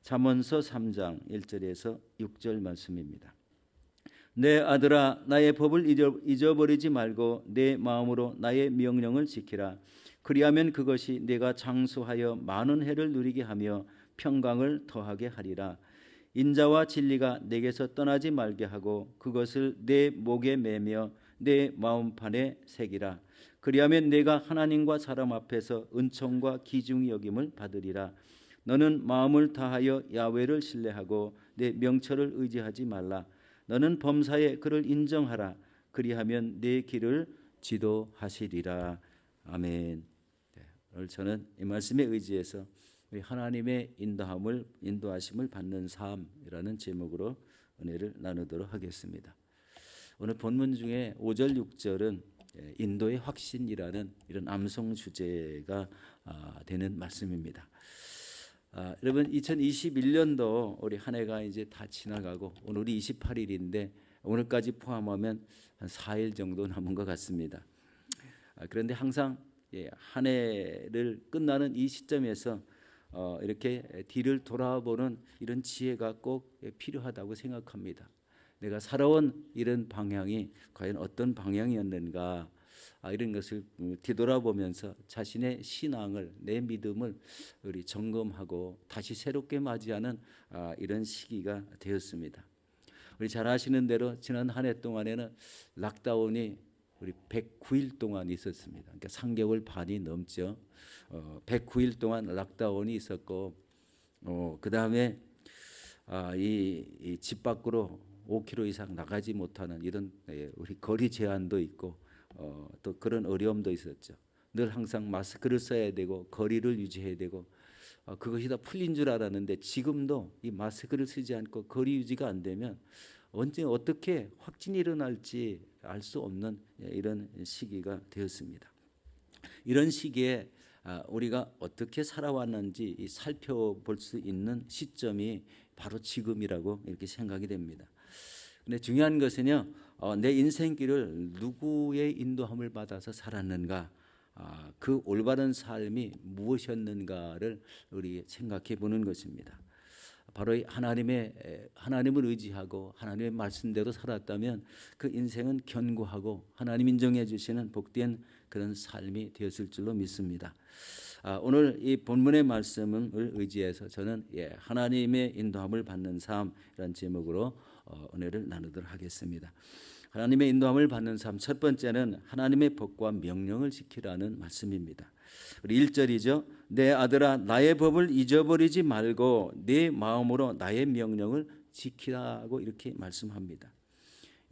잠언서 3장 1절에서 6절 말씀입니다. 내 아들아, 나의 법을 잊어버리지 말고 내 마음으로 나의 명령을 지키라. 그리하면 그것이 내가 장수하여 많은 해를 누리게 하며 평강을 더하게 하리라. 인자와 진리가 내게서 떠나지 말게 하고 그것을 내 목에 매며 내 마음판에 새기라. 그리하면 내가 하나님과 사람 앞에서 은총과 기중히 여김을 받으리라. 너는 마음을 다하여 야훼를 신뢰하고 내 명철을 의지하지 말라. 너는 범사에 그를 인정하라. 그리하면 내 길을 지도하시리라. 아멘. 오늘 저는 이 말씀에 의지해서 우리 하나님의 인도하심을 받는 삶이라는 제목으로 은혜를 나누도록 하겠습니다. 오늘 본문 중에 5절 6절은 인도의 확신이라는 이런 암송 주제가 되는 말씀입니다. 여러분, 2021년도 우리 한 해가 이제 다 지나가고 오늘이 28일인데 오늘까지 포함하면 한 4일 정도 남은 것 같습니다. 그런데 항상 한 해를 끝나는 이 시점에서 이렇게 뒤를 돌아보는 이런 지혜가 꼭 필요하다고 생각합니다. 내가 살아온 이런 방향이 과연 어떤 방향이었는가, 이런 것을 뒤돌아보면서 자신의 신앙을, 내 믿음을 우리 점검하고 다시 새롭게 맞이하는 이런 시기가 되었습니다. 우리 잘 아시는 대로 지난 한 해 동안에는 락다운이 우리 109일 동안 있었습니다. 그러니까 3개월 반이 넘죠. 109일 동안 락다운이 있었고, 그 다음에 이 집 밖으로 5km 이상 나가지 못하는 이런 우리 거리 제한도 있고, 또 그런 어려움도 있었죠. 늘 항상 마스크를 써야 되고 거리를 유지해야 되고, 그것이 다 풀린 줄 알았는데 지금도 이 마스크를 쓰지 않고 거리 유지가 안 되면 언제 어떻게 확진이 일어날지 알 수 없는 이런 시기가 되었습니다. 이런 시기에 우리가 어떻게 살아왔는지 살펴볼 수 있는 시점이 바로 지금이라고 이렇게 생각이 됩니다. 근데 중요한 것은요, 내 인생길을 누구의 인도함을 받아서 살았는가, 그 올바른 삶이 무엇이었는가를 우리 생각해 보는 것입니다. 바로 하나님을 의지하고 하나님의 말씀대로 살았다면 그 인생은 견고하고 하나님 인정해 주시는 복된 그런 삶이 되었을 줄로 믿습니다. 오늘 이 본문의 말씀을 의지해서 저는 하나님의 인도함을 받는 삶이라는 제목으로 은혜를 나누도록 하겠습니다. 하나님의 인도함을 받는 삶, 첫 번째는 하나님의 법과 명령을 지키라는 말씀입니다. 우리 1절이죠. 내 아들아, 나의 법을 잊어버리지 말고 내 마음으로 나의 명령을 지키라고 이렇게 말씀합니다.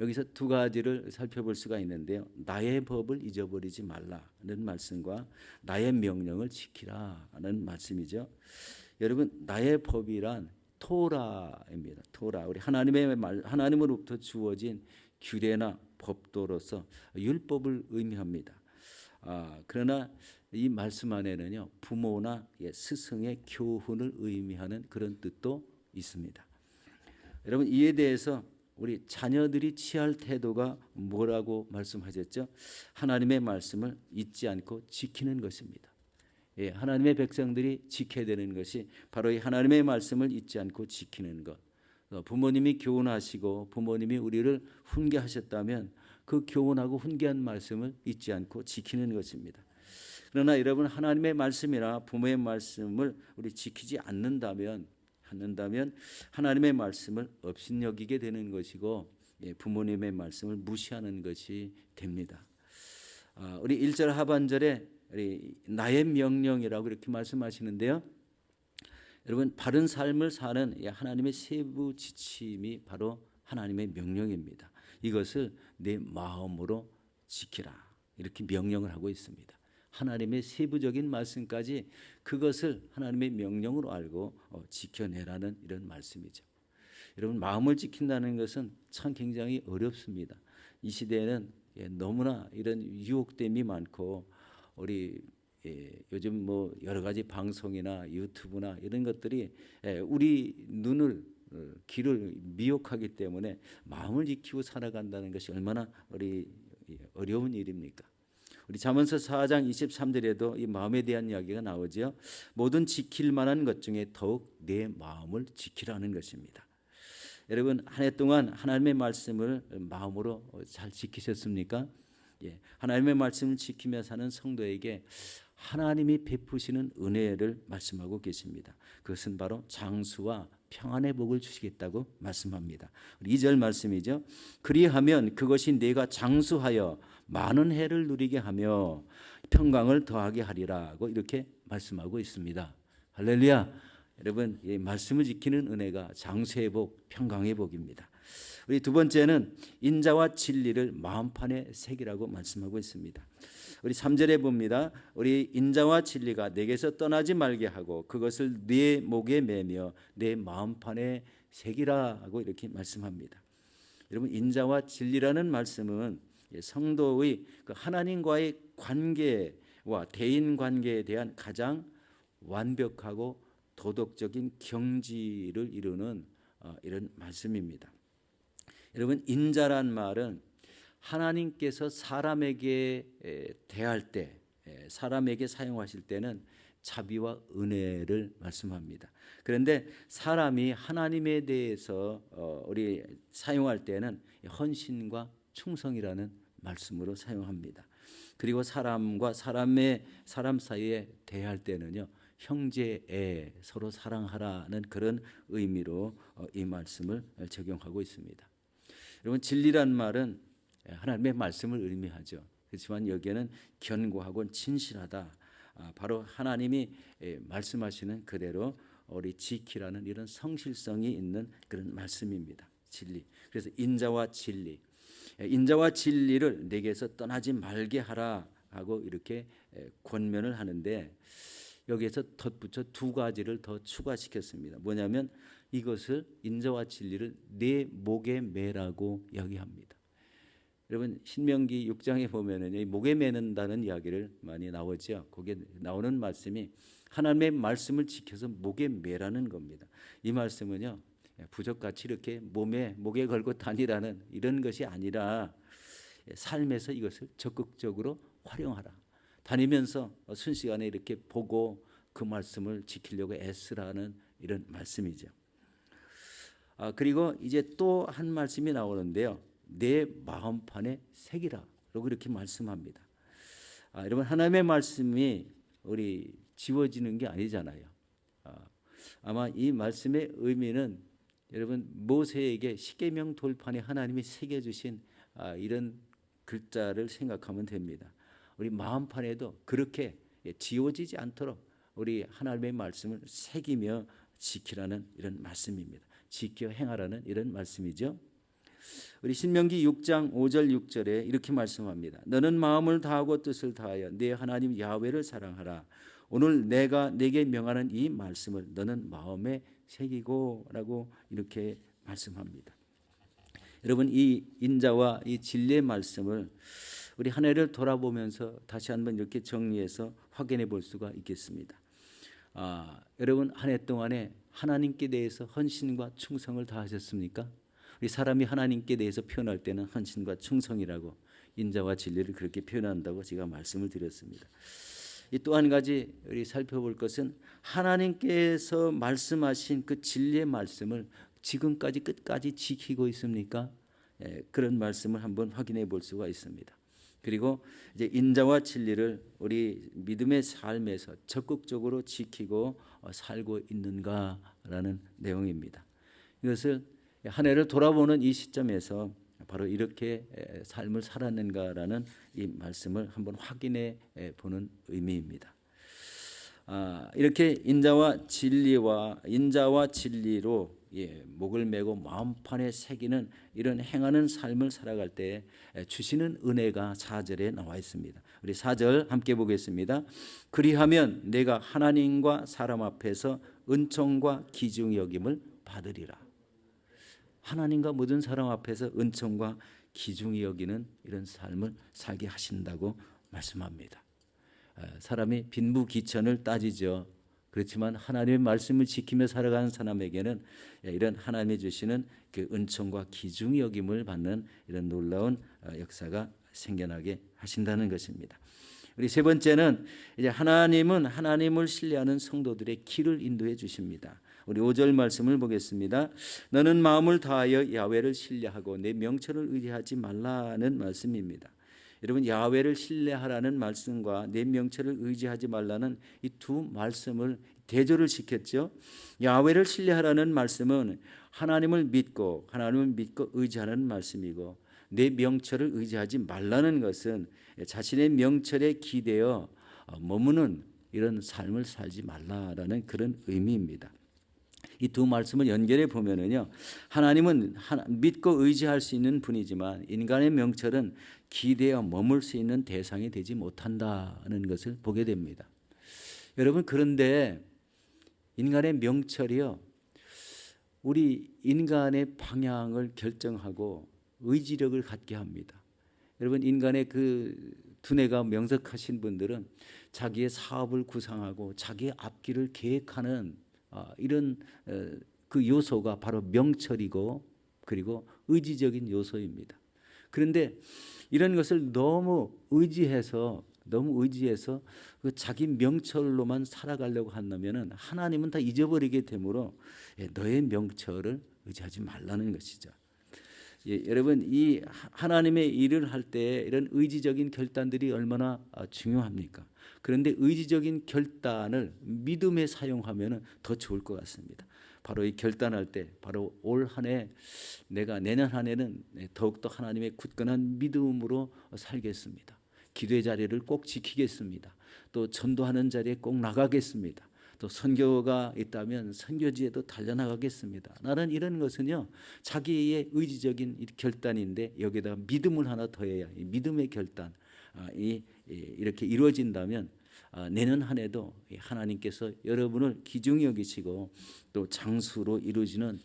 여기서 두 가지를 살펴볼 수가 있는데요. 나의 법을 잊어버리지 말라는 말씀과 나의 명령을 지키라는 말씀이죠. 여러분, 나의 법이란 토라입니다. 토라, 우리 하나님으로부터 주어진 규례나 법도로서 율법을 의미합니다. 그러나 이 말씀 안에는요, 부모나 스승의 교훈을 의미하는 그런 뜻도 있습니다. 여러분, 이에 대해서 우리 자녀들이 취할 태도가 뭐라고 말씀하셨죠? 하나님의 말씀을 잊지 않고 지키는 것입니다. 하나님의 백성들이 지켜야 되는 것이 바로 이 하나님의 말씀을 잊지 않고 지키는 것. 부모님이 교훈하시고 부모님이 우리를 훈계하셨다면 그 교훈하고 훈계한 말씀을 잊지 않고 지키는 것입니다. 그러나 여러분, 하나님의 말씀이나 부모의 말씀을 우리 지키지 않는다면 하나님의 말씀을 업신여기게 되는 것이고 부모님의 말씀을 무시하는 것이 됩니다. 우리 1절 하반절에 나의 명령이라고 이렇게 말씀하시는데요. 여러분, 바른 삶을 사는 하나님의 세부 지침이 바로 하나님의 명령입니다. 이것을 내 마음으로 지키라, 이렇게 명령을 하고 있습니다. 하나님의 세부적인 말씀까지 그것을 하나님의 명령으로 알고 지켜내라는 이런 말씀이죠. 여러분, 마음을 지킨다는 것은 참 굉장히 어렵습니다. 이 시대에는 너무나 이런 유혹됨이 많고 우리 요즘 뭐 여러 가지 방송이나 유튜브나 이런 것들이 우리 눈을 귀를 미혹하기 때문에 마음을 지키고 살아간다는 것이 얼마나 우리 어려운 일입니까? 우리 잠언서 4장 23절에도 이 마음에 대한 이야기가 나오죠. 모든 지킬 만한 것 중에 더욱 내 마음을 지키라는 것입니다. 여러분 한 해 동안 하나님의 말씀을 마음으로 잘 지키셨습니까? 예, 하나님의 말씀을 지키며 사는 성도에게 하나님이 베푸시는 은혜를 말씀하고 계십니다. 그것은 바로 장수와 평안의 복을 주시겠다고 말씀합니다. 2절 말씀이죠. 그리하면 그것이 내가 장수하여 많은 해를 누리게 하며 평강을 더하게 하리라고 이렇게 말씀하고 있습니다. 할렐루야. 여러분 이 말씀을 지키는 은혜가 장수의 복, 평강의 복입니다. 우리 두 번째는 인자와 진리를 마음판에 새기라고 말씀하고 있습니다. 우리 3절에 봅니다. 우리 인자와 진리가 내게서 떠나지 말게 하고 그것을 네 목에 매며 내 마음판에 새기라고 이렇게 말씀합니다. 여러분 인자와 진리라는 말씀은 성도의 그 하나님과의 관계와 대인 관계에 대한 가장 완벽하고 도덕적인 경지를 이루는 이런 말씀입니다. 여러분 인자란 말은 하나님께서 사람에게 대할 때, 사람에게 사용하실 때는 자비와 은혜를 말씀합니다. 그런데 사람이 하나님에 대해서 우리 사용할 때는 헌신과 충성이라는 말씀으로 사용합니다. 그리고 사람과 사람 사이에 대할 때는요, 형제애 서로 사랑하라는 그런 의미로 이 말씀을 적용하고 있습니다. 여러분 진리란 말은 하나님의 말씀을 의미하죠. 그렇지만 여기에는 견고하고 진실하다. 바로 하나님이 말씀하시는 그대로 우리 지키라는 이런 성실성이 있는 그런 말씀입니다. 진리. 그래서 인자와 진리. 인자와 진리를 내게서 떠나지 말게 하라 하고 이렇게 권면을 하는데 여기에서 덧붙여 두 가지를 더 추가시켰습니다. 뭐냐면 이것을 인자와 진리를 내 목에 매라고 이야기합니다. 여러분 신명기 6장에 보면은 목에 매는다는 이야기를 많이 나오죠. 거기에 나오는 말씀이 하나님의 말씀을 지켜서 목에 매라는 겁니다. 이 말씀은요 부적같이 이렇게 목에 걸고 다니라는 이런 것이 아니라 삶에서 이것을 적극적으로 활용하라. 다니면서 순시간에 이렇게 보고 그 말씀을 지키려고 애쓰라는 이런 말씀이죠. 그리고 이제 또 한 말씀이 나오는데요. 내 마음판에 새기라라고 이렇게 말씀합니다. 여러분 하나님의 말씀이 우리 지워지는 게 아니잖아요. 아마 이 말씀의 의미는 여러분 모세에게 십계명 돌판에 하나님이 새겨주신 이런 글자를 생각하면 됩니다. 우리 마음판에도 그렇게 지워지지 않도록 우리 하나님의 말씀을 새기며 지키라는 이런 말씀입니다. 지켜 행하라는 이런 말씀이죠. 우리 신명기 6장 5절 6절에 이렇게 말씀합니다. 너는 마음을 다하고 뜻을 다하여 내 하나님 야훼를 사랑하라. 오늘 내가 내게 명하는 이 말씀을 너는 마음에 새기고라고 이렇게 말씀합니다. 여러분 이 인자와 이 진리의 말씀을 우리 한 해를 돌아보면서 다시 한번 이렇게 정리해서 확인해 볼 수가 있겠습니다. 여러분 한 해 동안에 하나님께 대해서 헌신과 충성을 다하셨습니까? 우리 사람이 하나님께 대해서 표현할 때는 헌신과 충성이라고 인자와 진리를 그렇게 표현한다고 제가 말씀을 드렸습니다. 이 또 한 가지 우리 살펴볼 것은 하나님께서 말씀하신 그 진리의 말씀을 지금까지 끝까지 지키고 있습니까? 그런 말씀을 한번 확인해 볼 수가 있습니다. 그리고 이제 인자와 진리를 우리 믿음의 삶에서 적극적으로 지키고 살고 있는가라는 내용입니다. 이것을 한 해를 돌아보는 이 시점에서 바로 이렇게 삶을 살았는가라는 이 말씀을 한번 확인해 보는 의미입니다. 이렇게 인자와 진리로 목을 메고 마음판에 새기는 이런 행하는 삶을 살아갈 때 주시는 은혜가 4절에 나와 있습니다. 우리 4절 함께 보겠습니다. 그리하면 내가 하나님과 사람 앞에서 은총과 기중히 여김을 받으리라. 하나님과 모든 사람 앞에서 은총과 기중히 여기는 이런 삶을 살게 하신다고 말씀합니다. 사람이 빈부귀천을 따지죠. 그렇지만 하나님의 말씀을 지키며 살아가는 사람에게는 이런 하나님이 주시는 그 은총과 기중히 여김을 받는 이런 놀라운 역사가 생겨나게 하신다는 것입니다. 우리 세 번째는 이제 하나님은 하나님을 신뢰하는 성도들의 길을 인도해 주십니다. 우리 5절 말씀을 보겠습니다. 너는 마음을 다하여 야훼를 신뢰하고 내 명철을 의지하지 말라는 말씀입니다. 여러분, 야훼를 신뢰하라는 말씀과 내 명철을 의지하지 말라는 이 두 말씀을 대조를 시켰죠. 야훼를 신뢰하라는 말씀은 하나님을 믿고 의지하는 말씀이고, 내 명철을 의지하지 말라는 것은 자신의 명철에 기대어 머무는 이런 삶을 살지 말라라는 그런 의미입니다. 이 두 말씀을 연결해 보면은요, 하나님은 믿고 의지할 수 있는 분이지만 인간의 명철은 기대어 머물 수 있는 대상이 되지 못한다는 것을 보게 됩니다. 여러분, 그런데 인간의 명철이요, 우리 인간의 방향을 결정하고 의지력을 갖게 합니다. 여러분, 인간의 그 두뇌가 명석하신 분들은 자기의 사업을 구상하고 자기의 앞길을 계획하는 이런 그 요소가 바로 명철이고 그리고 의지적인 요소입니다. 그런데 이런 것을 너무 의지해서 그 자기 명철로만 살아가려고 한다면은 하나님은 다 잊어버리게 되므로 너의 명철을 의지하지 말라는 것이죠. 여러분, 이 하나님의 일을 할 때 이런 의지적인 결단들이 얼마나 중요합니까? 그런데 의지적인 결단을 믿음에 사용하면 더 좋을 것 같습니다. 바로 이 결단할 때, 바로 올 한 해 내가 내년 한 해는 더욱더 하나님의 굳건한 믿음으로 살겠습니다. 기도의 자리를 꼭 지키겠습니다. 또 전도하는 자리에 꼭 나가겠습니다. 또 선교가 있다면 선교지에도 달려나가겠습니다. 나는 이런 것은요, 자기의 의지적인 결단인데 여기다 믿음을 하나 더해야 이 믿음의 결단 이렇게 이루어진다면 내년 한 해도 하나님께서 여러분을 귀중히 여기시고 또 장수로 이루어지는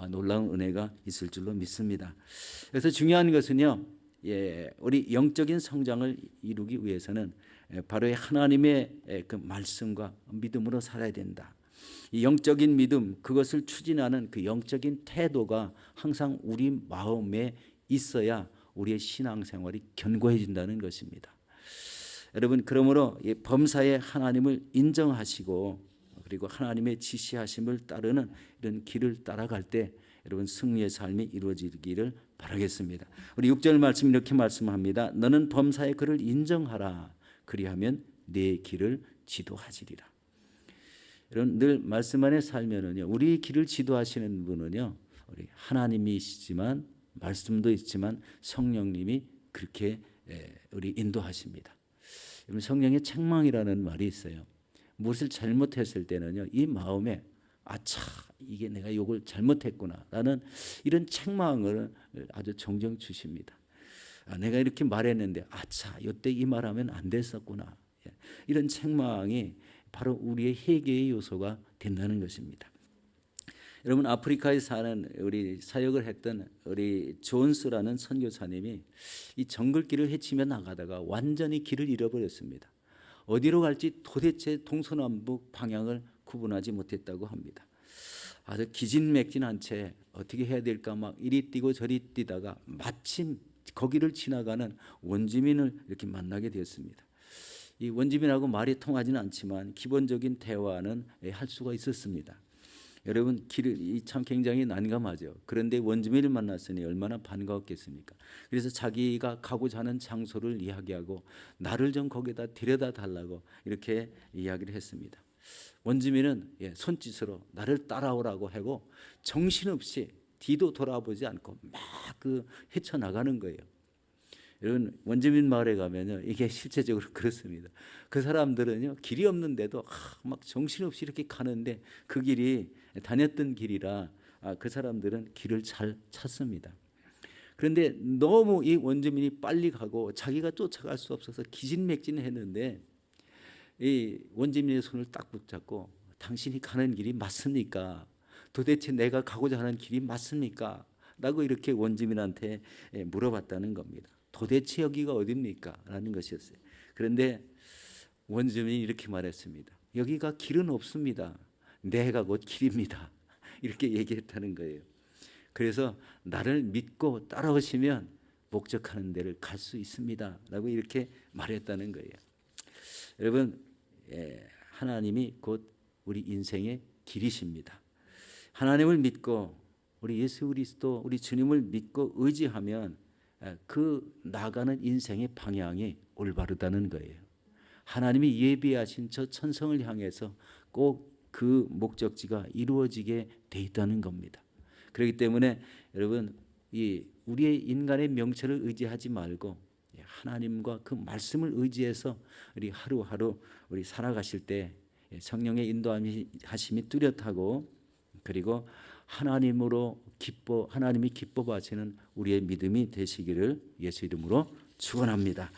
놀라운 은혜가 있을 줄로 믿습니다. 그래서 중요한 것은요, 우리 영적인 성장을 이루기 위해서는 바로 하나님의 그 말씀과 믿음으로 살아야 된다. 이 영적인 믿음, 그것을 추진하는 그 영적인 태도가 항상 우리 마음에 있어야 우리의 신앙생활이 견고해진다는 것입니다. 여러분, 그러므로 범사에 하나님을 인정하시고 그리고 하나님의 지시하심을 따르는 이런 길을 따라갈 때 여러분 승리의 삶이 이루어지기를 바라겠습니다. 우리 6절 말씀 이렇게 말씀합니다. 너는 범사에 그를 인정하라. 그리하면 내 길을 지도하시리라. 여러분, 늘 말씀 안에 살면은요, 우리 길을 지도하시는 분은요, 우리 하나님이시지만 말씀도 있지만 성령님이 그렇게 우리 인도하십니다. 여러분, 성령의 책망이라는 말이 있어요. 무엇을 잘못했을 때는요, 이 마음에 아차, 이게 내가 이걸 잘못했구나 라는 이런 책망을 아주 종종 주십니다. 내가 이렇게 말했는데 아차, 이때 이 말하면 안 됐었구나. 이런 책망이 바로 우리의 회개의 요소가 된다는 것입니다. 여러분, 아프리카에 사는 우리 사역을 했던 우리 존스라는 선교사님이 이 정글길을 헤치며 나가다가 완전히 길을 잃어버렸습니다. 어디로 갈지 도대체 동서남북 방향을 구분하지 못했다고 합니다. 아주 기진맥진한 채 어떻게 해야 될까 막 이리 뛰고 저리 뛰다가 마침 거기를 지나가는 원주민을 이렇게 만나게 되었습니다. 이 원주민하고 말이 통하지는 않지만 기본적인 대화는 할 수가 있었습니다. 여러분, 길이 참 굉장히 난감하죠. 그런데 원주민을 만났으니 얼마나 반가웠겠습니까? 그래서 자기가 가고자 하는 장소를 이야기하고 나를 좀 거기다 데려다 달라고 이렇게 이야기를 했습니다. 원주민은 손짓으로 나를 따라오라고 하고 정신없이 뒤도 돌아보지 않고 막 헤쳐나가는 거예요. 여러분, 원주민 마을에 가면요, 이게 실제적으로 그렇습니다. 그 사람들은요, 길이 없는데도 막 정신없이 이렇게 가는데 그 길이 다녔던 길이라 그 사람들은 길을 잘 찾습니다. 그런데 너무 이 원주민이 빨리 가고 자기가 쫓아갈 수 없어서 기진맥진했는데 이 원주민의 손을 딱 붙잡고 당신이 가는 길이 맞습니까? 도대체 내가 가고자 하는 길이 맞습니까? 라고 이렇게 원주민한테 물어봤다는 겁니다. 도대체 여기가 어디입니까? 라는 것이었어요. 그런데 원주민이 이렇게 말했습니다. 여기가 길은 없습니다. 내가 곧 길입니다. 이렇게 얘기했다는 거예요. 그래서 나를 믿고 따라오시면 목적하는 데를 갈 수 있습니다라고 이렇게 말했다는 거예요. 여러분, 하나님이 곧 우리 인생의 길이십니다. 하나님을 믿고 우리 예수 그리스도 우리 주님을 믿고 의지하면 그 나가는 인생의 방향이 올바르다는 거예요. 하나님이 예비하신 저 천성을 향해서 꼭 그 목적지가 이루어지게 돼 있다는 겁니다. 그렇기 때문에 여러분, 이 우리의 인간의 명철을 의지하지 말고 하나님과 그 말씀을 의지해서 우리 하루하루 우리 살아가실 때 성령의 인도하심이 뚜렷하고 그리고 하나님이 기뻐하시는 우리의 믿음이 되시기를 예수 이름으로 축원합니다.